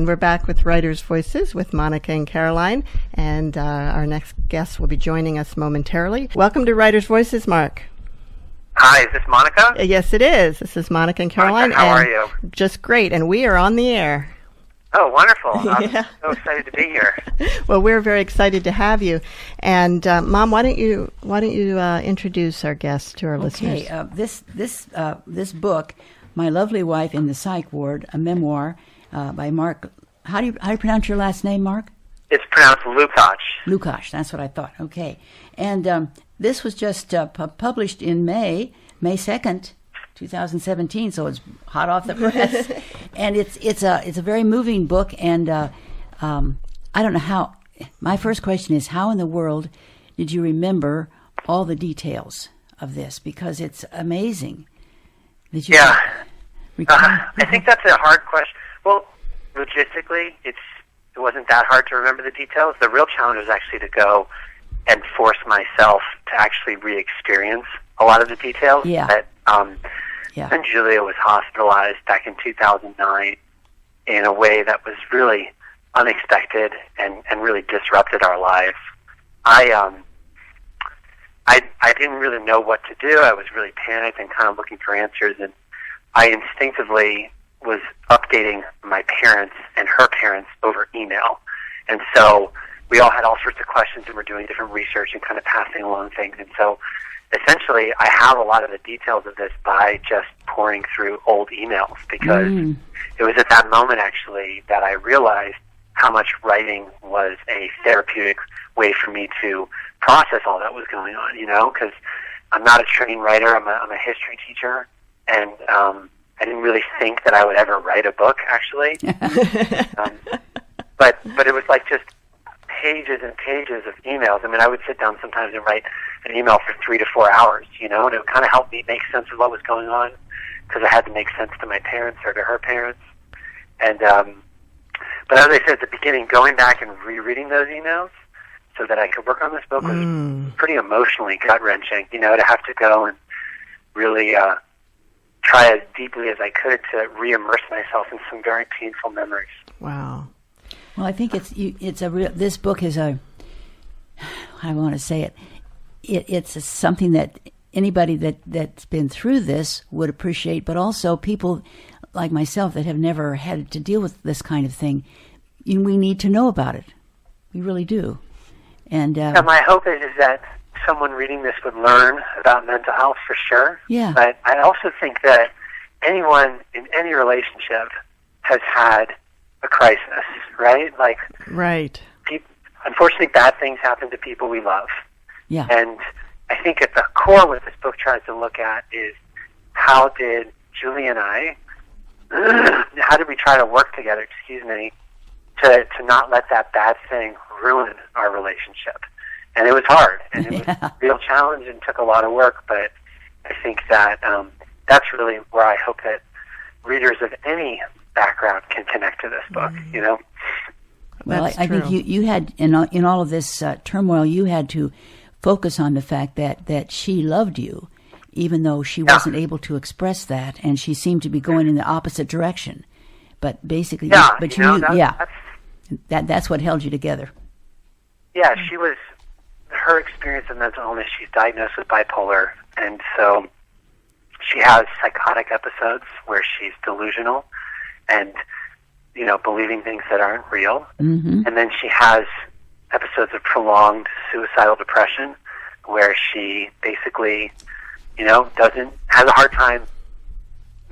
And we're back with Writers' Voices with Monica and Caroline, and our next guest will be joining us momentarily. Welcome to Writers' Voices, Mark. Hi, is this Monica? Yes, it is. This is Monica and Caroline. Monica, how are you? Just great, and we are on the air. Oh, wonderful. I'm so excited to be here. Well, we're very excited to have you. And Mom, why don't you introduce our guests to our listeners? Okay, this book, My Lovely Wife in the Psych Ward, a memoir by Mark. How do you pronounce your last name, Mark? It's pronounced Lukach. Lukach, that's what I thought. Okay. And this was just published in May 2nd, 2017, so it's hot off the press. And it's a very moving book, and I don't know how. My first question is, how in the world did you remember all the details of this? Because it's amazing. Did you I think that's a hard question. Well, logistically, it wasn't that hard to remember the details. The real challenge was actually to go and force myself to actually re-experience a lot of the details. Yeah. And Julia was hospitalized back in 2009 in a way that was really unexpected and really disrupted our lives. I didn't really know what to do. I was really panicked and kind of looking for answers, and I instinctively was updating my parents and her parents over email. And so we all had all sorts of questions, and we're doing different research and kind of passing along things. And so essentially I have a lot of the details of this by just pouring through old emails, because it was at that moment actually that I realized how much writing was a therapeutic way for me to process all that was going on, because I'm not a trained writer. I'm a history teacher, and I didn't really think that I would ever write a book, actually. But it was like just pages and pages of emails. I mean, I would sit down sometimes and write an email for 3 to 4 hours, and it would kind of help me make sense of what was going on, because I had to make sense to my parents or to her parents. And but as I said at the beginning, going back and rereading those emails so that I could work on this book was pretty emotionally gut-wrenching, to have to go and really try as deeply as I could to re-immerse myself in some very painful memories. Wow. Well, I think this book is I want to say it. It's something that anybody that's been through this would appreciate, but also people like myself that have never had to deal with this kind of thing. We need to know about it. We really do. And my hope is that someone reading this would learn about mental health for sure. Yeah. But I also think that anyone in any relationship has had a crisis, right? Right. Unfortunately, bad things happen to people we love. Yeah. And I think at the core what this book tries to look at is how did Julie and I, how did we try to work together, to not let that bad thing ruin our relationship. And it was hard, and it was a real challenge and took a lot of work, but I think that that's really where I hope that readers of any background can connect to this book, Well, I think you had, in all of this turmoil, you had to focus on the fact that she loved you, even though she wasn't able to express that, and she seemed to be going in the opposite direction. But basically, that's what held you together. Yeah, her experience of mental illness, she's diagnosed with bipolar, and so she has psychotic episodes where she's delusional and, believing things that aren't real. Mm-hmm. And then she has episodes of prolonged suicidal depression where she basically, has a hard time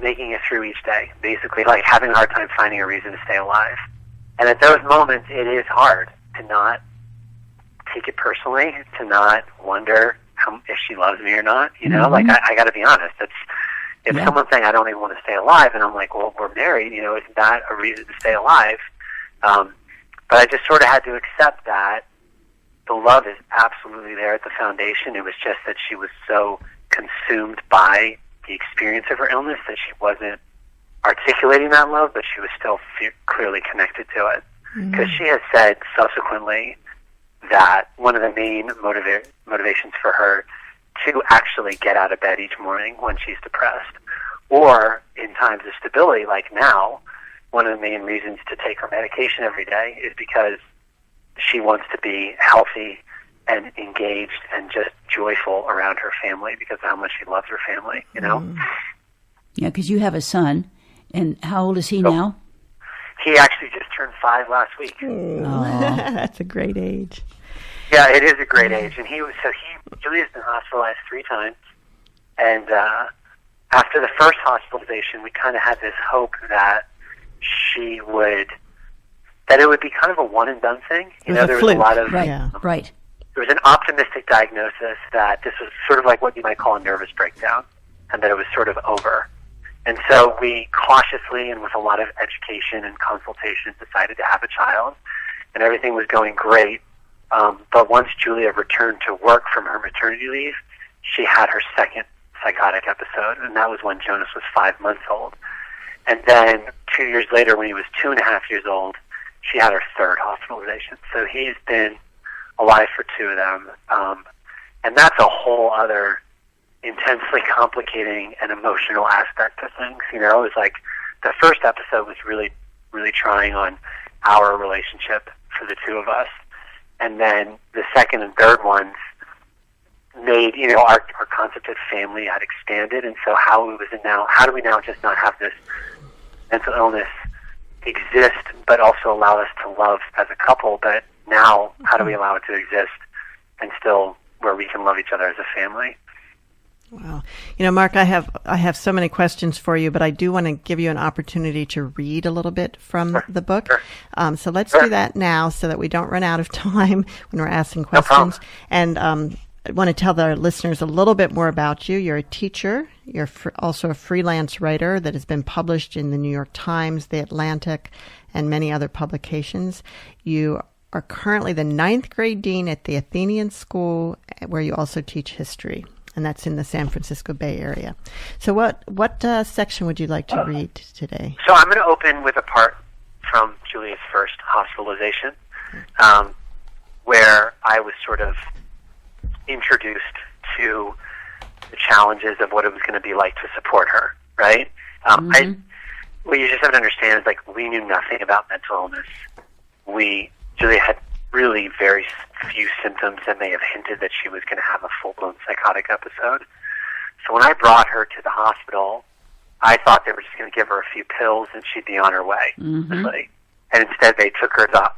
making it through each day, basically like having a hard time finding a reason to stay alive. And at those moments, it is hard to not take it personally, to not wonder if she loves me or not. I got to be honest. If someone's saying I don't even want to stay alive, and I'm like, well, we're married. Isn't that a reason to stay alive? But I just sort of had to accept that the love is absolutely there at the foundation. It was just that she was so consumed by the experience of her illness that she wasn't articulating that love, but she was still clearly connected to it. Because she has said subsequently that one of the main motivations for her to actually get out of bed each morning when she's depressed, or in times of stability like now, one of the main reasons to take her medication every day is because she wants to be healthy and engaged and just joyful around her family because of how much she loves her family, you know? Yeah, because you have a son, and how old is he now? He actually just turned 5 last week. That's a great age. Yeah, it is a great age. And Julia's been hospitalized 3 times. And after the first hospitalization, we kind of had this hope that it would be kind of a one-and-done thing. You know, there was a lot of... Right. There was an optimistic diagnosis that this was sort of like what you might call a nervous breakdown, and that it was sort of over. And so we cautiously and with a lot of education and consultation decided to have a child, and everything was going great. But once Julia returned to work from her maternity leave, she had her second psychotic episode, and that was when Jonas was 5 months old. And then 2 years later, when he was 2.5 years old, she had her third hospitalization. So he's been alive for 2 of them. And that's a whole other intensely complicating and emotional aspect of things. You know, it was like the first episode was really, really trying on our relationship for the 2 of us. And then the second and third ones made, you know, our concept of family had expanded. And so how do we now just not have this mental illness exist, but also allow us to love as a couple? But now, how do we allow it to exist and still where we can love each other as a family? Wow. You know, Mark, I have so many questions for you, but I do want to give you an opportunity to read a little bit from the book. Sure. So let's do that now so that we don't run out of time when we're asking questions. And I want to tell the listeners a little bit more about you. You're a teacher. You're also a freelance writer that has been published in the New York Times, The Atlantic, and many other publications. You are currently the 9th grade dean at the Athenian School, where you also teach history, and that's in the San Francisco Bay Area. So what section would you like to read today? So I'm going to open with a part from Julia's first hospitalization, where I was sort of introduced to the challenges of what it was going to be like to support her, right? What you just have to understand is, like, we knew nothing about mental illness. Julia had really very few symptoms that may have hinted that she was going to have a full-blown psychotic episode. So when I brought her to the hospital, I thought they were just going to give her a few pills and she'd be on her way. And instead they took her to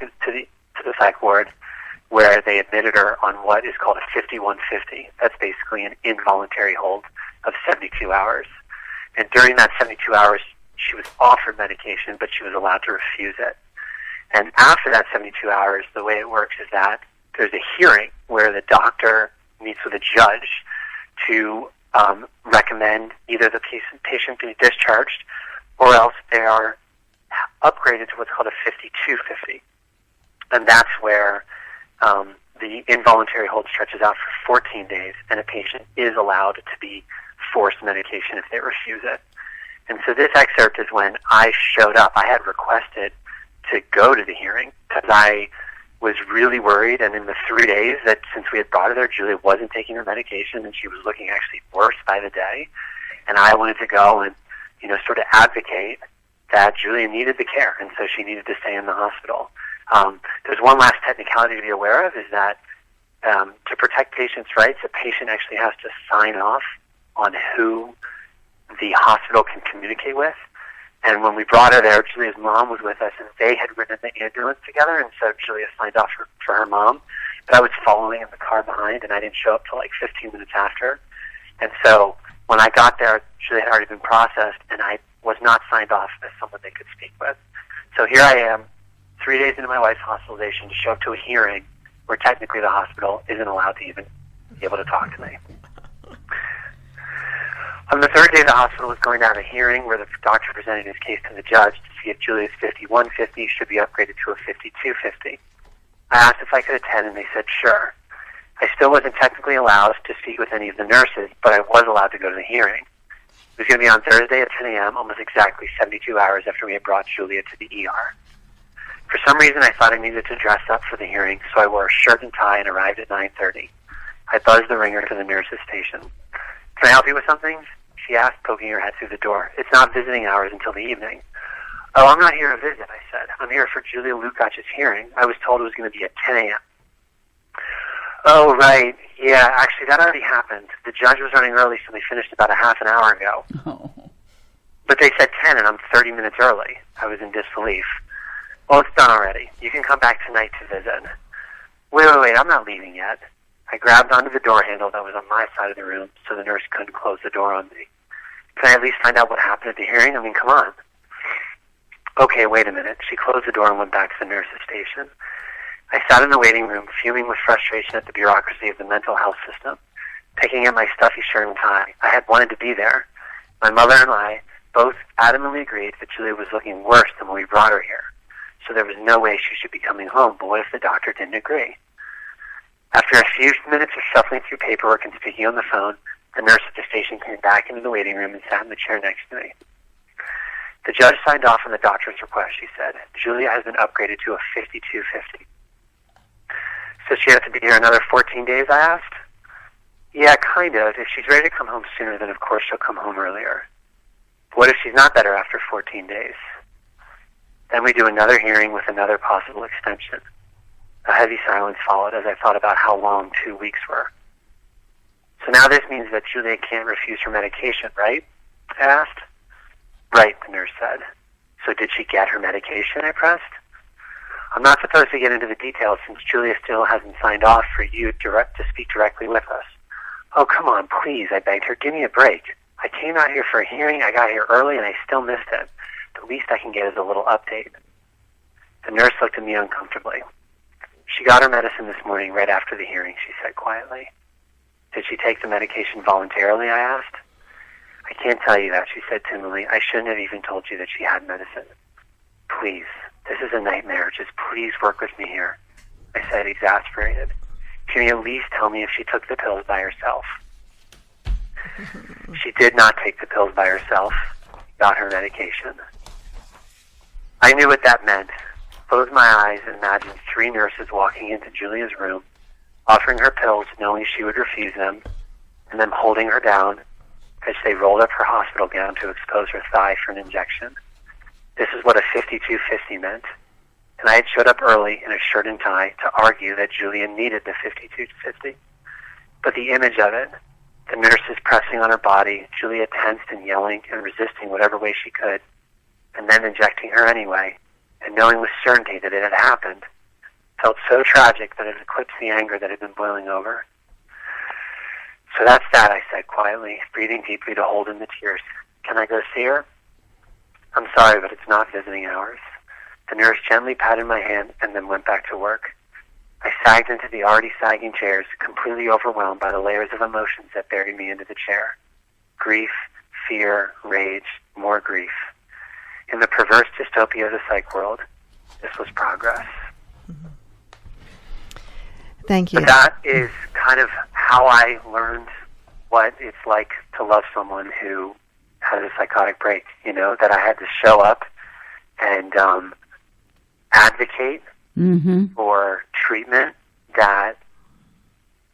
the Psych Ward, where they admitted her on what is called a 5150. That's basically an involuntary hold of 72 hours. And during that 72 hours, she was offered medication, but she was allowed to refuse it. And after that 72 hours, the way it works is that there's a hearing where the doctor meets with a judge to recommend either the patient be discharged, or else they are upgraded to what's called a 5250. And that's where the involuntary hold stretches out for 14 days, and a patient is allowed to be forced medication if they refuse it. And so this excerpt is when I showed up. I had requested to go to the hearing because I was really worried, and in the 3 days that since we had brought her there, Julia wasn't taking her medication and she was looking actually worse by the day. And I wanted to go and, you know, sort of advocate that Julia needed the care, and so she needed to stay in the hospital. There's one last technicality to be aware of, is that to protect patients' rights, a patient actually has to sign off on who the hospital can communicate with. And when we brought her there, Julia's mom was with us, and they had ridden the ambulance together, and so Julia signed off for her mom. But I was following in the car behind, and I didn't show up till like 15 minutes after. And so when I got there, Julia had already been processed, and I was not signed off as someone they could speak with. So here I am, 3 days into my wife's hospitalization, to show up to a hearing where technically the hospital isn't allowed to even be able to talk to me. On the third day, the hospital was going down a hearing where the doctor presented his case to the judge to see if Julia's 5150 should be upgraded to a 5250. I asked if I could attend, and they said sure. I still wasn't technically allowed to speak with any of the nurses, but I was allowed to go to the hearing. It was going to be on Thursday at 10 a.m., almost exactly 72 hours after we had brought Julia to the ER. For some reason, I thought I needed to dress up for the hearing, so I wore a shirt and tie and arrived at 9:30. I buzzed the ringer to the nurse's station. "Can I help you with something?" she asked, poking her head through the door. "It's not visiting hours until the evening." Oh, I'm not here to visit, I said. I'm here for Julia Lukach's hearing. I was told it was going to be at 10 a.m. Oh, right. Yeah, actually, that already happened. The judge was running early, so they finished about a half an hour ago. Oh. But they said 10, and I'm 30 minutes early. I was in disbelief. Well, it's done already. You can come back tonight to visit. Wait, I'm not leaving yet. I grabbed onto the door handle that was on my side of the room, so the nurse couldn't close the door on me. Can I at least find out what happened at the hearing? I mean, come on. Okay, wait a minute. She closed the door and went back to the nurse's station. I sat in the waiting room, fuming with frustration at the bureaucracy of the mental health system, picking at my stuffy shirt and tie. I had wanted to be there. My mother and I both adamantly agreed that Julia was looking worse than when we brought her here, so there was no way she should be coming home, but what if the doctor didn't agree? After a few minutes of shuffling through paperwork and speaking on the phone, the nurse at the station came back into the waiting room and sat in the chair next to me. The judge signed off on the doctor's request. She said, Julia has been upgraded to a 5250. So she has to be here another 14 days, I asked? Yeah, kind of. If she's ready to come home sooner, then of course she'll come home earlier. What if she's not better after 14 days? Then we do another hearing with another possible extension. A heavy silence followed as I thought about how long 2 weeks were. So now this means that Julia can't refuse her medication, right? I asked. Right, the nurse said. So did she get her medication? I pressed. I'm not supposed to get into the details since Julia still hasn't signed off for you to speak directly with us. Oh, come on, please, I begged her. Give me a break. I came out here for a hearing. I got here early and I still missed it. The least I can get is a little update. The nurse looked at me uncomfortably. She got her medicine this morning right after the hearing, she said quietly. Did she take the medication voluntarily, I asked. I can't tell you that, she said timidly. I shouldn't have even told you that she had medicine. Please, this is a nightmare. Just please work with me here, I said, exasperated. Can you at least tell me if she took the pills by herself? She did not take the pills by herself. Got her medication. I knew what that meant. Closed my eyes and imagined 3 nurses walking into Julia's room, offering her pills knowing she would refuse them, and then holding her down as they rolled up her hospital gown to expose her thigh for an injection. This is what a 5250 meant. And I had showed up early in a shirt and tie to argue that Julia needed the 5250. But the image of it, the nurses pressing on her body, Julia tensed and yelling and resisting whatever way she could, and then injecting her anyway, and knowing with certainty that it had happened, felt so tragic that it eclipsed the anger that had been boiling over. So that's that, I said quietly, breathing deeply to hold in the tears. Can I go see her? I'm sorry, but it's not visiting hours. The nurse gently patted my hand and then went back to work. I sagged into the already sagging chairs, completely overwhelmed by the layers of emotions that buried me into the chair. Grief, fear, rage, more grief. In the perverse dystopia of the psych world, this was progress. Thank you. But that is kind of how I learned what it's like to love someone who has a psychotic break, you know, that I had to show up and advocate for treatment that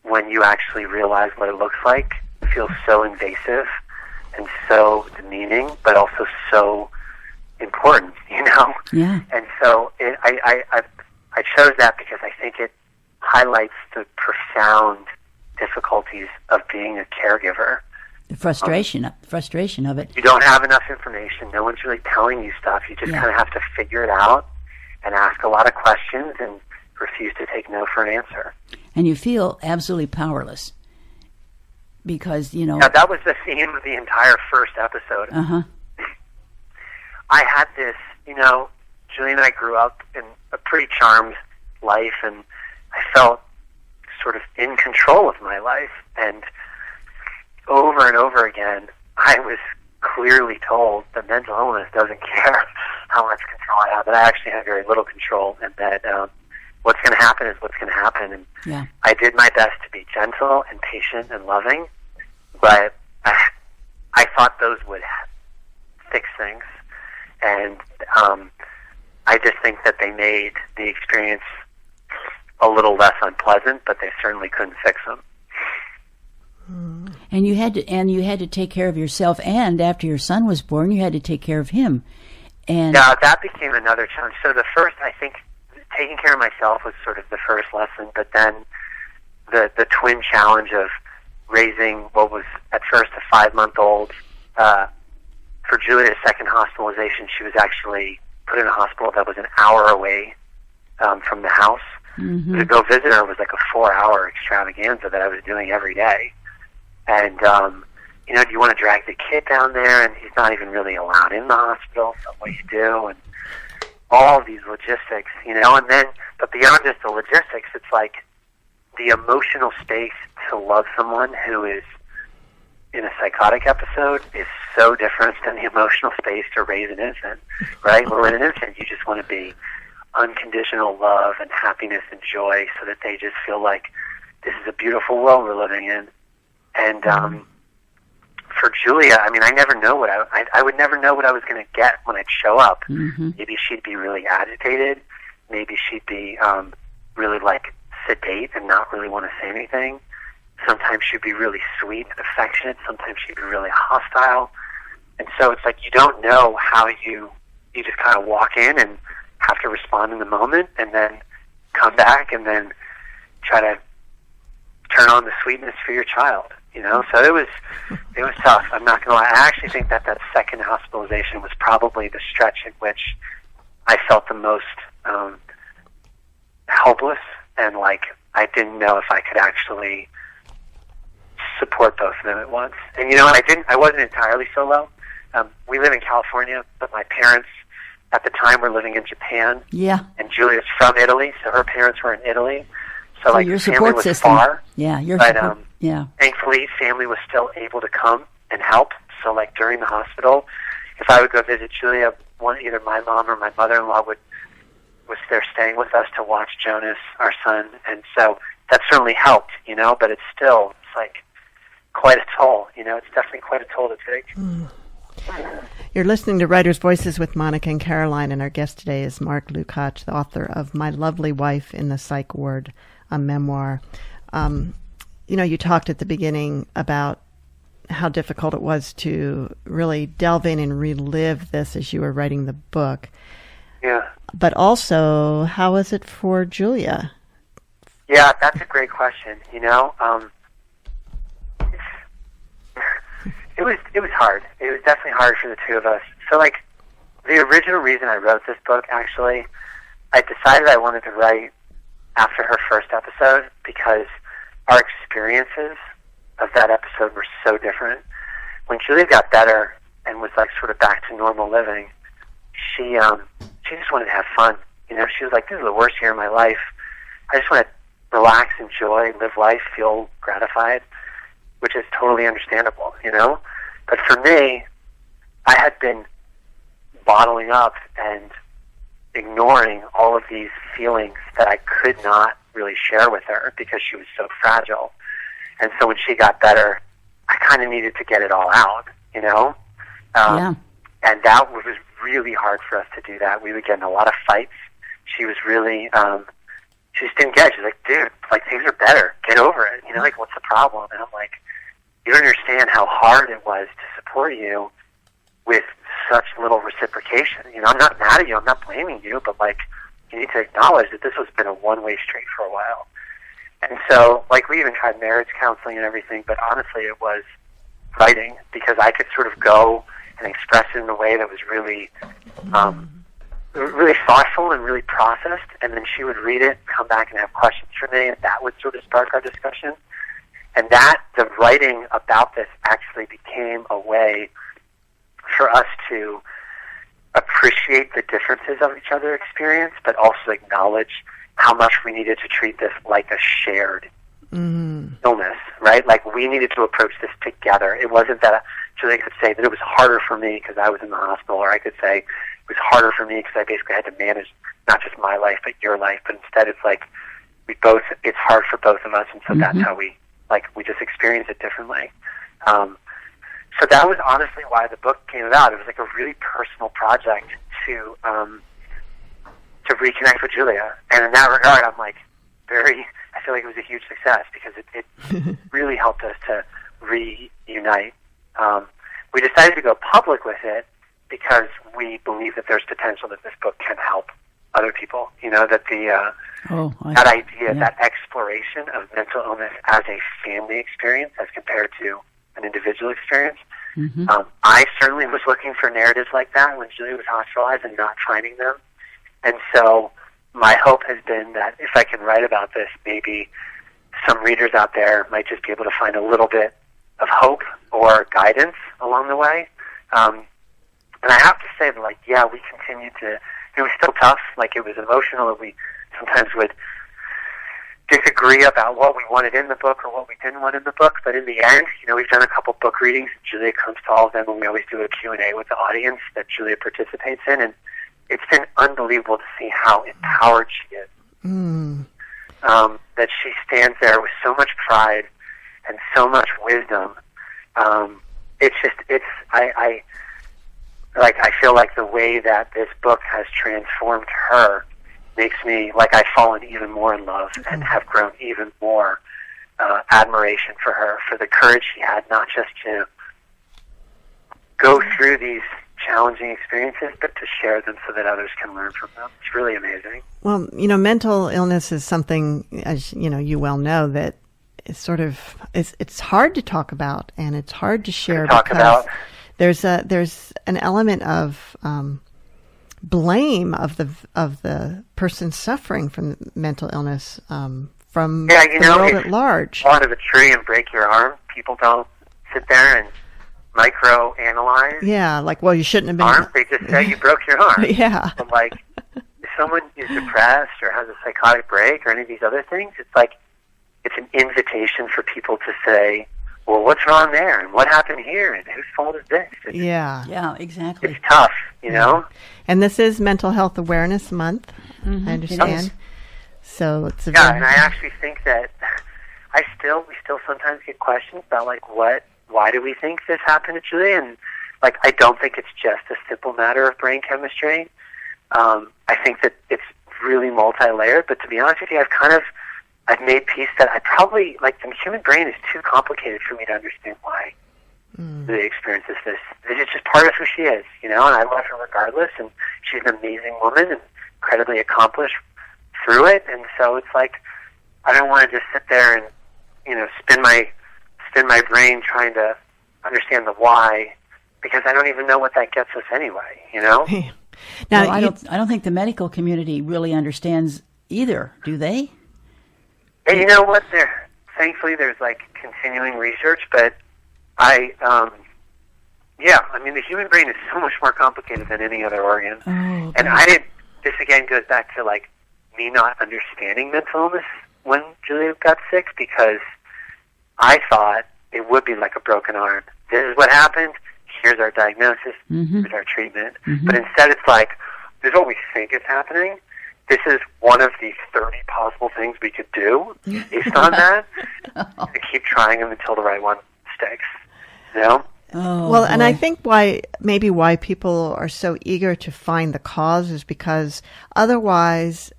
when you actually realize what it looks like, feels so invasive and so demeaning, but also so important, you know? Yeah. And so I chose that because I think it highlights the profound difficulties of being a caregiver. The frustration of it. You don't have enough information. No one's really telling you stuff. You just kind of have to figure it out and ask a lot of questions and refuse to take no for an answer. And you feel absolutely powerless because, you know... Now, that was the theme of the entire first episode. Uh-huh. I had this, you know, Julie and I grew up in a pretty charmed life, and I felt sort of in control of my life. And over and over again, I was clearly told that mental illness doesn't care how much control I have, that I actually have very little control, and that what's going to happen is what's going to happen. And I did my best to be gentle and patient and loving, but I thought those would fix things. And I just think that they made the experience a little less unpleasant, but they certainly couldn't fix them. And you had to take care of yourself, and after your son was born, you had to take care of him. And yeah, that became another challenge. So the first, I think, taking care of myself was sort of the first lesson, but then the twin challenge of raising what was at first a 5-month-old. For Julia's second hospitalization, she was actually put in a hospital that was an hour away from the house. Mm-hmm. To go visit her was like a 4-hour extravaganza that I was doing every day. And, you know, do you want to drag the kid down there? And he's not even really allowed in the hospital, so what do you do? And all these logistics, you know, and then, but beyond just the logistics, it's like the emotional space to love someone who is in a psychotic episode is so different than the emotional space to raise an infant, right? Well, in an infant, you just want to be unconditional love and happiness and joy so that they just feel like this is a beautiful world we're living in. And for Julia, I mean, I never know what I would never know what I was going to get when I'd show up. Mm-hmm. Maybe she'd be really agitated. Maybe she'd be really like sedate and not really want to say anything. Sometimes she'd be really sweet and affectionate. Sometimes she'd be really hostile. And so it's like you don't know how you just kind of walk in and have to respond in the moment and then come back and then try to turn on the sweetness for your child, you know? So it was tough. I'm not going to lie. I actually think that second hospitalization was probably the stretch in which I felt the most helpless and like I didn't know if I could actually support both of them at once. And you know, I wasn't entirely solo. We live in California, but my parents at the time were living in Japan. Yeah. And Julia's from Italy, so her parents were in Italy. So like your the family support was system. far. Yeah, your but support. Yeah. thankfully family was still able to come and help. So like during the hospital, if I would go visit Julia, either my mom or my mother-in-law was there staying with us to watch Jonas, our son, and so that certainly helped, you know, but it's like quite a toll, you know, it's definitely quite a toll to take. You're listening to Writers' Voices with Monica and Caroline, and our guest today is Mark Lukach, the author of My Lovely Wife in the Psych Ward, a memoir. You know, you talked at the beginning about how difficult it was to really delve in and relive this as you were writing the book. Yeah. But also, how was it for Julia? Yeah, that's a great question. You know, it was hard. It was definitely hard for the two of us. So, like, the original reason I wrote this book, actually, I decided I wanted to write after her first episode because our experiences of that episode were so different. When Julia got better and was like sort of back to normal living, she just wanted to have fun. You know, she was like, "This is the worst year of my life. I just want to relax, enjoy, live life, feel gratified," which is totally understandable, you know? But for me, I had been bottling up and ignoring all of these feelings that I could not really share with her because she was so fragile. And so when she got better, I kind of needed to get it all out, you know? Yeah. And that was really hard for us to do that. We would get in a lot of fights. She was really, she just didn't get it. She's like, "Dude, like, things are better. Get over it. You know, like, what's the problem?" And I'm like, "You don't understand how hard it was to support you with such little reciprocation. You know, I'm not mad at you. I'm not blaming you, but, like, you need to acknowledge that this has been a one-way street for a while." And so, like, we even tried marriage counseling and everything, but honestly it was writing because I could sort of go and express it in a way that was really really thoughtful and really processed, and then she would read it, come back and have questions for me, and that would sort of spark our discussion. And that, the writing about this actually became a way for us to appreciate the differences of each other's experience, but also acknowledge how much we needed to treat this like a shared illness, right? Like, we needed to approach this together. It wasn't that Julia could say that it was harder for me because I was in the hospital, or I could say it was harder for me because I basically had to manage not just my life, but your life. But instead, it's like it's hard for both of us, and so that's how we just experience it differently. So that was honestly why the book came about. It was like a really personal project to reconnect with Julia. And in that regard, I'm like I feel like it was a huge success because it really helped us to reunite. We decided to go public with it because we believe that there's potential that this book can help other people. You know, that that idea, that exploration of mental illness as a family experience as compared to an individual experience. Mm-hmm. I certainly was looking for narratives like that when Julia was hospitalized and not finding them. And so my hope has been that if I can write about this, maybe some readers out there might just be able to find a little bit of hope or guidance along the way. And I have to say that, like, yeah, we continued to, it was still tough. Like, it was emotional, and we sometimes would disagree about what we wanted in the book or what we didn't want in the book. But in the end, you know, we've done a couple book readings. Julia comes to all of them, and we always do a Q&A with the audience that Julia participates in. And it's been unbelievable to see how empowered she is. That she stands there with so much pride and so much wisdom. I feel like the way that this book has transformed her makes me, like, I've fallen even more in love and have grown even more admiration for her, for the courage she had, not just to go through these challenging experiences, but to share them so that others can learn from them. It's really amazing. Well, you know, mental illness is something, as you know, you well know, that it's sort of, it's hard to talk about, and it's hard to share because there's an element of blame of the person suffering from mental illness from the world at large. Fall out of a tree and break your arm. People don't sit there and micro-analyze. Yeah, like, well, you shouldn't have been. Arm. They just say you broke your arm. Yeah. But, like, if someone is depressed or has a psychotic break or any of these other things, it's like it's an invitation for people to say, well, what's wrong there? And what happened here? And whose fault is this? Yeah, exactly. It's tough, you know? And this is Mental Health Awareness Month, I understand. So it's and I actually think that we still sometimes get questions about, like, why do we think this happened to Julia? And, like, I don't think it's just a simple matter of brain chemistry. I think that it's really multi-layered, but to be honest with you, I've made peace that I probably, like, the human brain is too complicated for me to understand why Julia experiences this. It's just part of who she is, you know, and I love her regardless, and she's an amazing woman and incredibly accomplished through it, and so it's like, I don't want to just sit there and, you know, spin my brain trying to understand the why, because I don't even know what that gets us anyway, you know? Now, I don't think the medical community really understands either, do they? And you know what? Thankfully, there's, like, continuing research, but the human brain is so much more complicated than any other organ. Oh, and this again goes back to, like, me not understanding mental illness when Julia got sick, because I thought it would be like a broken arm. This is what happened. Here's our diagnosis. Here's our treatment. But instead, it's like, this is what we think is happening. This is one of the 30 possible things we could do based on that. To keep trying them until the right one sticks. You know? Oh, well, boy. And I think why people are so eager to find the cause is because otherwise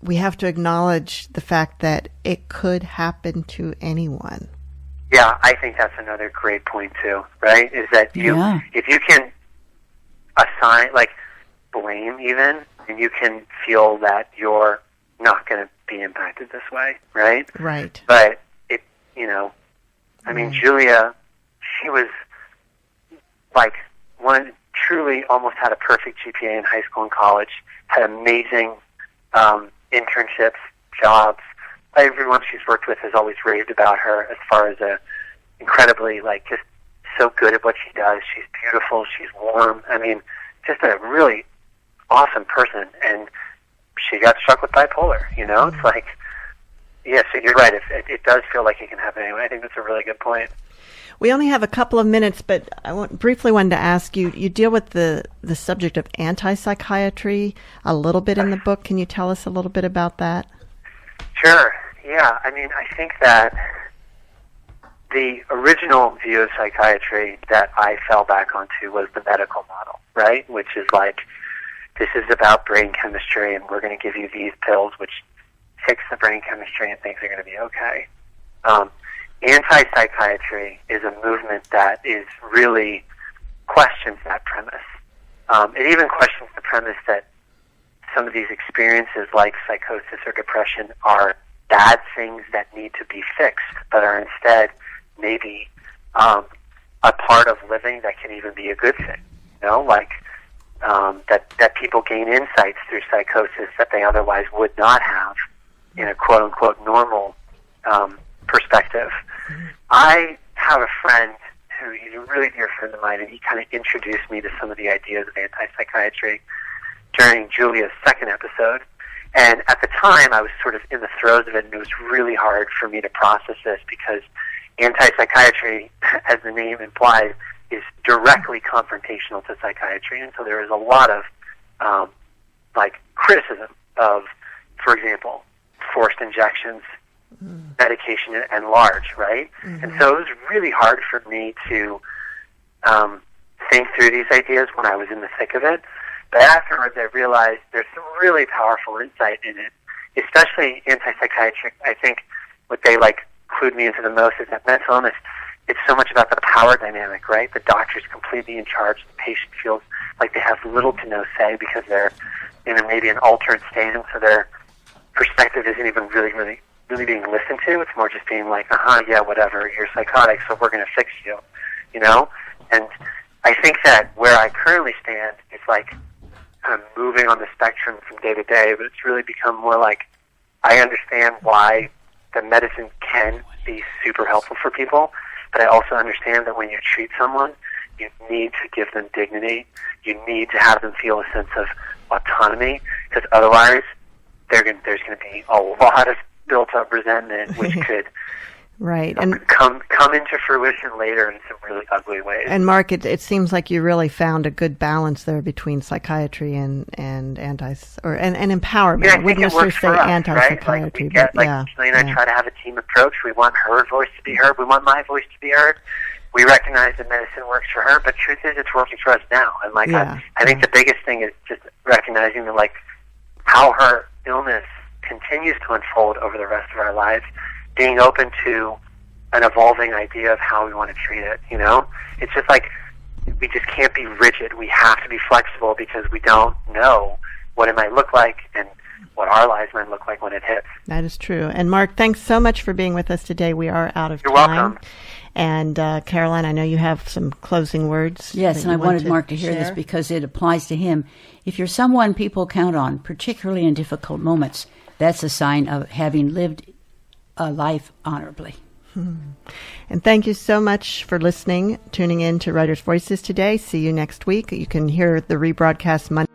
we have to acknowledge the fact that it could happen to anyone. Yeah, I think that's another great point too, right? Is that if you can assign, like, blame even, and you can feel that you're not going to be impacted this way, right? Right. But Julia, she was like truly almost had a perfect GPA in high school and college, had amazing internships, jobs. Everyone she's worked with has always raved about her as far as incredibly, like, just so good at what she does. She's beautiful. She's warm. I mean, just a really awesome person. And she got struck with bipolar, you know? It's like, yes, so you're right. It does feel like it can happen anyway. I think that's a really good point. We only have a couple of minutes, but I briefly wanted to ask you, you deal with the subject of antipsychiatry a little bit in the book. Can you tell us a little bit about that? Sure. Yeah. I mean, I think that the original view of psychiatry that I fell back onto was the medical model, right? Which is like, this is about brain chemistry, and we're going to give you these pills which fix the brain chemistry and things are going to be okay. Anti-psychiatry is a movement that is really questions that premise. It even questions the premise that some of these experiences, like psychosis or depression, are bad things that need to be fixed, but are instead maybe a part of living that can even be a good thing. You know, like that people gain insights through psychosis that they otherwise would not have in a quote-unquote normal perspective. I have a friend who, he's a really dear friend of mine, and he kind of introduced me to some of the ideas of antipsychiatry during Julia's second episode. And at the time, I was sort of in the throes of it, and it was really hard for me to process this because antipsychiatry, as the name implies, is directly confrontational to psychiatry. And so there is a lot of, criticism of, for example, forced injections, medication at large, right? And so it was really hard for me to think through these ideas when I was in the thick of it. But afterwards, I realized there's some really powerful insight in it, especially antipsychiatric. I think what they clued me into the most is that mental illness, it's so much about the power dynamic, right? The doctor's completely in charge. The patient feels like they have little to no say because they're in maybe an altered state, and so their perspective isn't even really being listened to. It's more just being like, yeah, whatever, you're psychotic, so we're going to fix you, you know? And I think that where I currently stand is kind of moving on the spectrum from day to day, but it's really become more like I understand why the medicine can be super helpful for people, but I also understand that when you treat someone, you need to give them dignity. You need to have them feel a sense of autonomy, because otherwise there's going to be a lot of built-up resentment, which could right and come into fruition later in some really ugly ways. And Mark, it seems like you really found a good balance there between psychiatry and empowerment. Yeah, I wouldn't think it works for us, anti-psychiatry, right? but Julie and I try to have a team approach. We want her voice to be heard. We want my voice to be heard. We recognize that medicine works for her, but truth is, it's working for us now. And I think the biggest thing is just recognizing that how her illness continues to unfold over the rest of our lives, being open to an evolving idea of how we want to treat it, you know? It's just we just can't be rigid. We have to be flexible because we don't know what it might look like and what our lives might look like when it hits. That is true. And Mark, thanks so much for being with us today. We are out of time. You're welcome. And Caroline, I know you have some closing words. Yes, and I wanted Mark to hear this because it applies to him. If you're someone people count on, particularly in difficult moments, that's a sign of having lived a life honorably. And thank you so much for listening, tuning in to Writers' Voices today. See you next week. You can hear the rebroadcast Monday.